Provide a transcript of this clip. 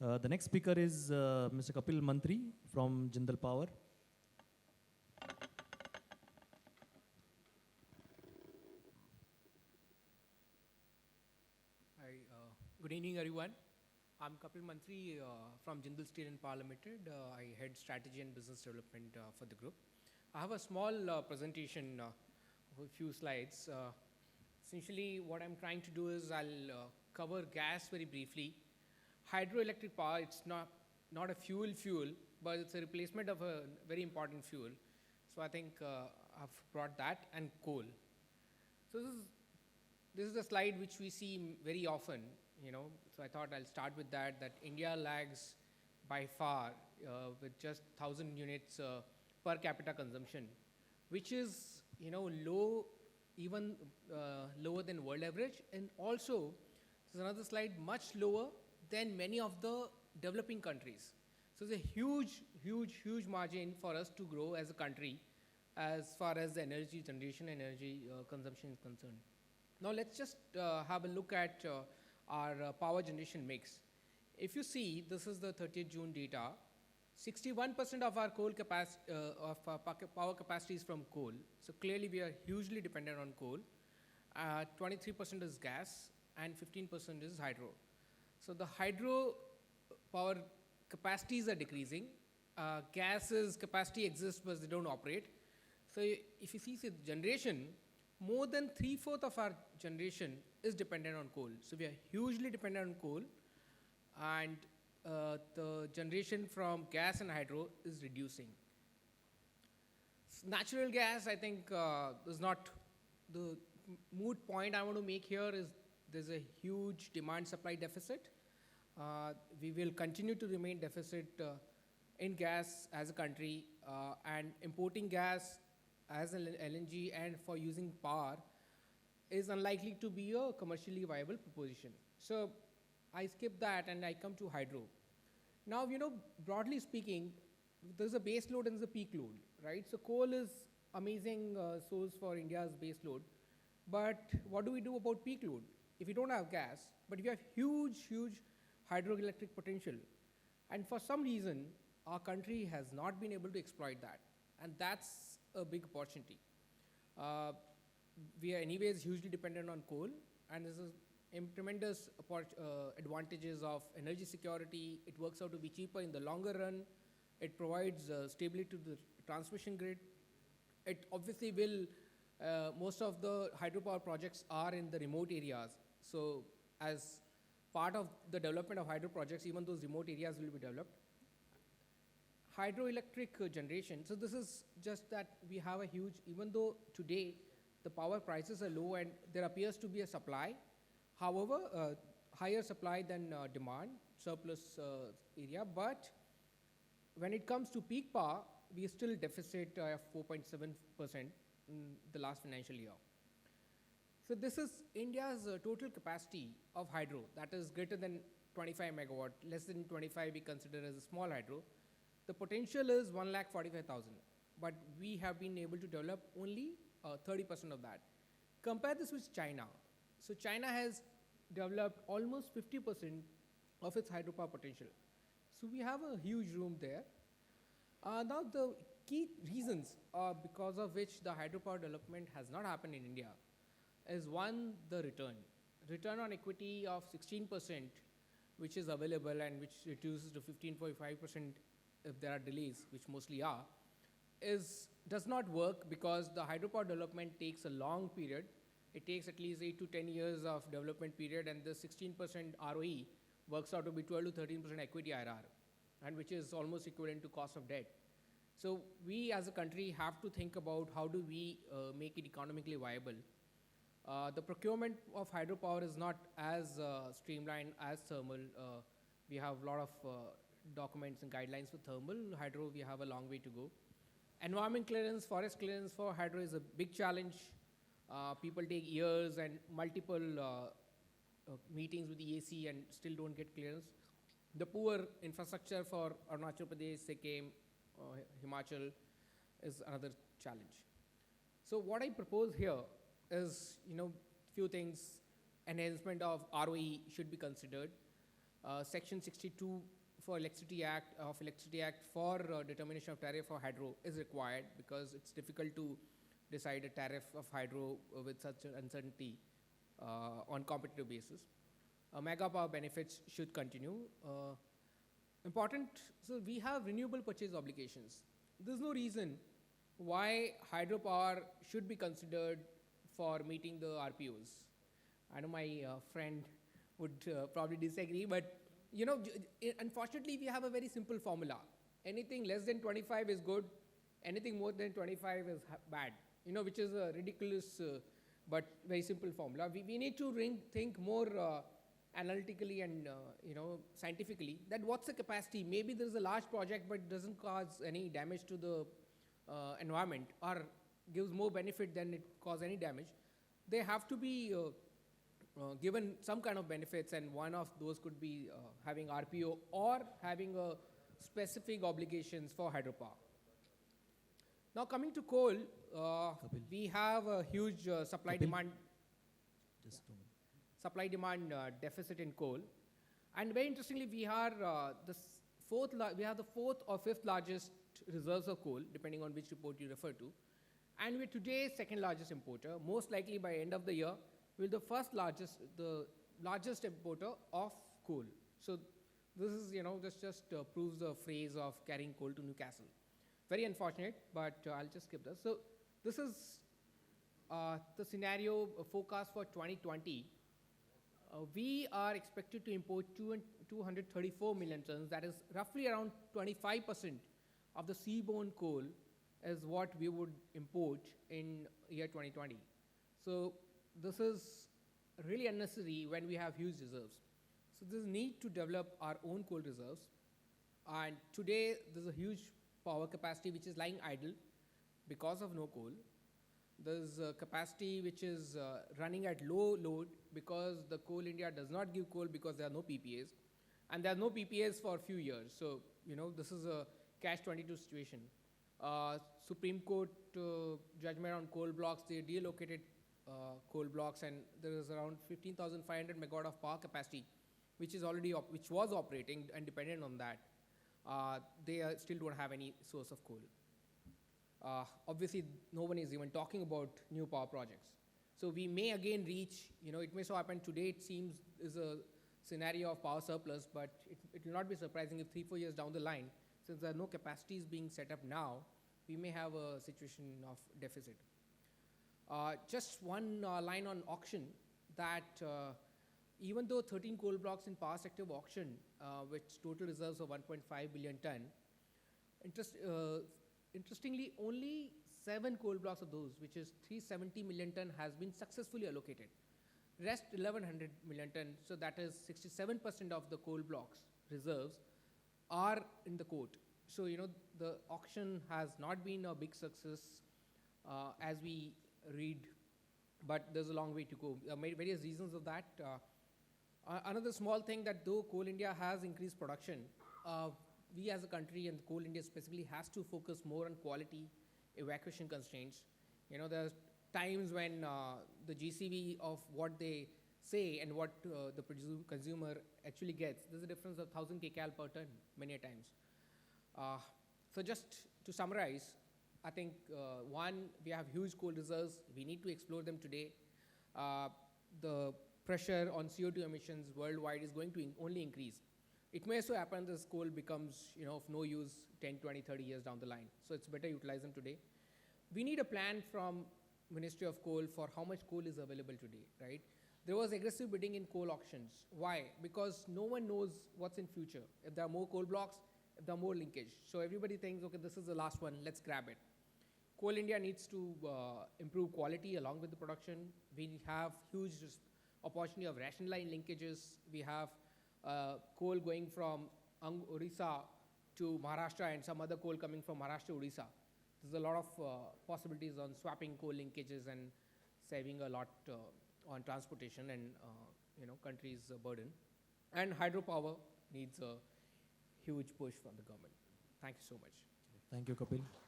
The next speaker is Mr. Kapil Mantri from Jindal Power. Hi, good evening, everyone. I'm Kapil Mantri from Jindal Steel and Power Limited. I head strategy and business development for the group. I have a small presentation of a few slides. Essentially, what I'm trying to do is I'll cover gas very briefly. Hydroelectric power, it's not a fuel, but it's a replacement of a very important fuel. So I think I've brought that, and coal. So this is a slide which we see very often, so I thought I'll start with that India lags by far with just 1,000 units per capita consumption, which is, low, even lower than world average. And also, this is another slide, much lower than many of the developing countries. So there's a huge margin for us to grow as a country as far as the energy generation and energy consumption is concerned. Now let's just have a look at our power generation mix. If you see, this is the 30th June data. 61% of our power capacity is from coal. So clearly we are hugely dependent on coal. 23% is gas and 15% is hydro. So the hydro power capacities are decreasing. Gases capacity exists, but they don't operate. So if you see the generation, more than 3/4 of our generation is dependent on coal. So we are hugely dependent on coal, and the generation from gas and hydro is reducing. Natural gas, I think, is not the moot point I want to make here. Is there's a huge demand-supply deficit. We will continue to remain deficit in gas as a country, and importing gas as an LNG and for using power is unlikely to be a commercially viable proposition. So I skip that and I come to hydro. Now, broadly speaking, there's a base load and there's a peak load, right? So coal is amazing source for India's base load. But what do we do about peak load? If you don't have gas, but you have huge hydroelectric potential. And for some reason, our country has not been able to exploit that. And that's a big opportunity. We are anyways hugely dependent on coal, and this is tremendous advantages of energy security. It works out to be cheaper in the longer run. It provides stability to the transmission grid. It obviously will, most of the hydropower projects are in the remote areas. So as part of the development of hydro projects, even those remote areas will be developed. Hydroelectric generation, so this is just that we have a huge, even though today the power prices are low and there appears to be a supply, however, higher supply than demand, surplus area, but when it comes to peak power, we are still deficit of 4.7% in the last financial year. So this is India's total capacity of hydro, that is greater than 25 megawatt, less than 25 we consider as a small hydro. The potential is 1,45,000, but we have been able to develop only 30% of that. Compare this with China. So China has developed almost 50% of its hydropower potential. So we have a huge room there. Now the key reasons because of which the hydropower development has not happened in India is one, the return on equity of 16%, which is available and which reduces to 15.5% if there are delays, which mostly are, does not work because the hydropower development takes a long period. It takes at least 8 to 10 years of development period, and the 16% ROE works out to be 12 to 13% equity IRR, and which is almost equivalent to cost of debt. So we as a country have to think about how do we make it economically viable. The procurement of hydropower is not as streamlined as thermal. We have a lot of documents and guidelines for thermal. Hydro, we have a long way to go. Environment clearance, forest clearance for hydro is a big challenge. People take years and multiple meetings with the EAC and still don't get clearance. The poor infrastructure for Arunachal Pradesh, Sikkim, Himachal is another challenge. So what I propose here is, few things. Enhancement of ROE should be considered. Section 62 for Electricity Act of Electricity Act for determination of tariff for hydro is required, because it's difficult to decide a tariff of hydro with such an uncertainty on competitive basis. Mega power benefits should continue. Important, so we have renewable purchase obligations. There's no reason why hydropower should be considered for meeting the RPOs. I know my friend would probably disagree, but unfortunately we have a very simple formula. Anything less than 25 is good, anything more than 25 is bad, which is a ridiculous but very simple formula. We need to think more analytically and scientifically, that what's the capacity. Maybe there's a large project but doesn't cause any damage to the environment, or gives more benefit than it causes any damage. They have to be given some kind of benefits, and one of those could be having RPO or having specific obligations for hydropower. Now coming to coal, we have a huge supply-demand deficit in coal, and very interestingly, we are the fourth or fifth largest reserves of coal, depending on which report you refer to, and we're today second largest importer. Most likely by end of the year, we're the largest importer of coal. So this is, this just proves the phrase of carrying coal to Newcastle. Very unfortunate, but I'll just skip this. So this is the scenario forecast for 2020. We are expected to import 234 million tons. That is roughly around 25% of the seaborne coal is what we would import in year 2020. So this is really unnecessary when we have huge reserves. So there's a need to develop our own coal reserves. And today there's a huge power capacity which is lying idle because of no coal. There's a capacity which is running at low load because the Coal India does not give coal because there are no PPAs. And there are no PPAs for a few years. So, this is a catch-22 situation. Supreme Court judgment on coal blocks, they deallocated coal blocks, and there is around 15,500 megawatt of power capacity, which was operating and dependent on that. They still don't have any source of coal. Obviously, no one is even talking about new power projects. So we may again reach, it may so happen today it seems is a scenario of power surplus, but it will not be surprising if 3-4 years down the line, since there are no capacities being set up now, we may have a situation of deficit. Just one line on auction, that even though 13 coal blocks in power sector were auctioned, with total reserves of 1.5 billion ton, interestingly, only 7 coal blocks of those, which is 370 million ton, has been successfully allocated. Rest 1100 million ton, so that is 67% of the coal blocks reserves are in the court. So, the auction has not been a big success as we read, but there's a long way to go. There are various reasons of that. Another small thing, that though Coal India has increased production, we as a country, and Coal India specifically, has to focus more on quality evacuation constraints. There's times when the GCV of what they say and what the consumer actually gets, there's a difference of 1,000 kcal per ton many a times. So just to summarize, I think one, we have huge coal reserves. We need to explore them today. The pressure on CO2 emissions worldwide is going to only increase. It may so happen this coal becomes of no use 10, 20, 30 years down the line. So it's better utilize them today. We need a plan from Ministry of Coal for how much coal is available today, right? There was aggressive bidding in coal auctions. Why? Because no one knows what's in future. If there are more coal blocks, if there are more linkage. So everybody thinks, okay, this is the last one, let's grab it. Coal India needs to improve quality along with the production. We have huge opportunity of rationalizing linkages. We have coal going from Orissa to Maharashtra, and some other coal coming from Maharashtra to Orissa. There's a lot of possibilities on swapping coal linkages and saving a lot on transportation and country's burden. And hydropower needs a huge push from the government. Thank you so much. Thank you, Kapil.